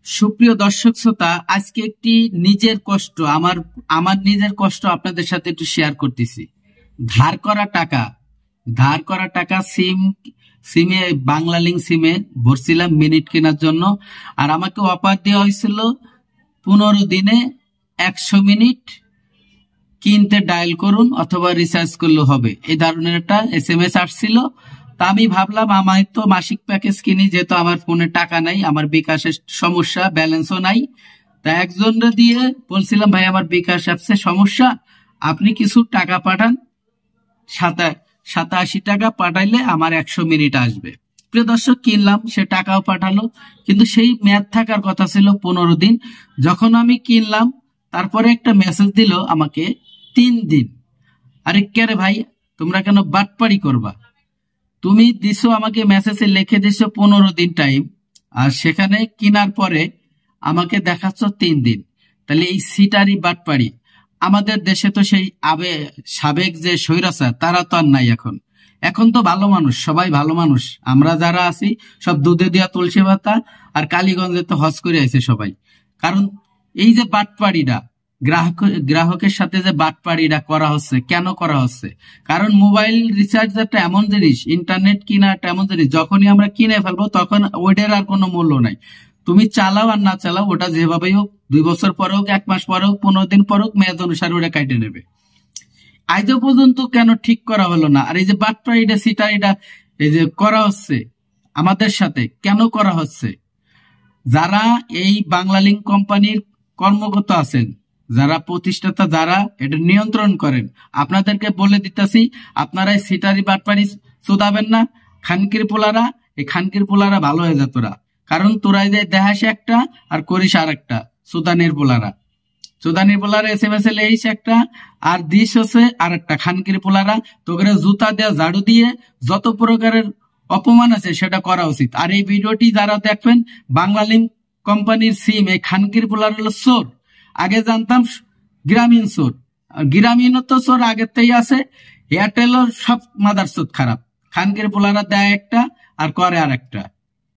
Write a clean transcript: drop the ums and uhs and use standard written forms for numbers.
সুপ্রিয় দর্শক শ্রোতা, আজকে একটি নিজের কষ্ট আমার আমার নিজের কষ্ট আপনাদের সাথে একটু শেয়ার করতেছি। ধার করা টাকা ধার করা টাকা সিমে বাংলা লিংক সিমে ভরছিলাম মিনিট কেনার জন্য। আর আমাকে অফার দেওয়া হয়েছিল 15 দিনে 100 মিনিট কিনতে ডায়াল করুন অথবা রিচার্জ করলে হবে, এই ধরনের একটা SMS আসছিল। তা আমি ভাবলাম আমার তো মাসিক প্যাকেজ কিনি, যেহেতু আমার ফোনে টাকা নাই, আমার বিকাশের সমস্যা, ব্যালেন্সও নাই। তা একজনরে দিয়ে বলছিলাম, ভাই আমার বিকাশ অ্যাপসে সমস্যা, আপনি কিছু টাকা পাঠান, 87 টাকা পাঠাইলে আমার 100 মিনিট আসবে। প্রিয় দর্শক, কিনলাম, সে টাকাও পাঠালো, কিন্তু সেই মেয়াদ থাকার কথা ছিল 15 দিন। যখন আমি কিনলাম, তারপরে একটা মেসেজ দিল আমাকে 3 দিন। আরে কে রে ভাই, তোমরা কেন বাটপাড়ি করবা? তুমি দিছো আমাকে মেসেজে লিখে দিছো 15 দিন টাইম, আর সেখানে কেনার পরে আমাকে দেখাচ্ছ 3 দিন। তাহলে এই সিটারি বাটপাড়ি। আমাদের দেশে তো সেই সাবেক যে স্বৈরাচার, তারা তো আর নাই এখন। এখন তো ভালো মানুষ, সবাই ভালো মানুষ। আমরা যারা আছি সব দুধে দিয়া তুলসী পাতা, আর কালীগঞ্জে তো হজ করে আছে সবাই। কারণ এই যে বাটপাড়িটা, গ্রাহকের সাথে যে বাটপাড়িটা করা হচ্ছে, কেন করা হচ্ছে? কারণ মোবাইল রিচার্জ একটা এমন জিনিস, ইন্টারনেট কিনা একটা এমন জিনিস, যখনই আমরা কিনে ফেলবো তখন ওইটার আর কোনো মূল্য নাই। তুমি চালাও আর না চালাও, ওটা যেভাবেই হোক, 2 বছর পরে হোক, 1 মাস পরে হোক, 15 দিন পরে হোক, মেয়াদ অনুসারে ওটা কাটে নেবে। আজও পর্যন্ত কেন ঠিক করা হলো না? আর এই যে বাটপাড়িটা, সিটারিটা এই যে করা হচ্ছে আমাদের সাথে, কেন করা হচ্ছে? যারা এই বাংলালিংক কোম্পানির কর্মকর্তা আছেন, যারা প্রতিষ্ঠাতা, যারা এটা নিয়ন্ত্রণ করেন, আপনাদেরকে বলে দিতেছি, আপনারা এই সিটারি বাটপাড়ি চোদাবেন না। খানকির পোলারা, এই খানকির পোলারা ভালো হয়ে যায় তোরা। কারণ তোরা যে দেখাস একটা আর করিস আর একটা। সুদানের পোলারা SMS লেইস একটা আর দিস হচ্ছে আর একটা। খানকির পোলারা তোকে জুতা দেওয়া, ঝাড়ু দিয়ে যত প্রকারের অপমান আছে সেটা করা উচিত। আর এই ভিডিওটি যারা দেখবেন, বাংলালিংক কোম্পানির সিম, এই খানকির পোলার হলো চোর। আগে জানতাম গ্রামীণ চোর, গ্রামীণ তো চোর আগের থেকেই আছে। এয়ারটেলও সব মাদার চোর খারাপ। খানকির পোলারা দেয় একটা আর করে আর একটা।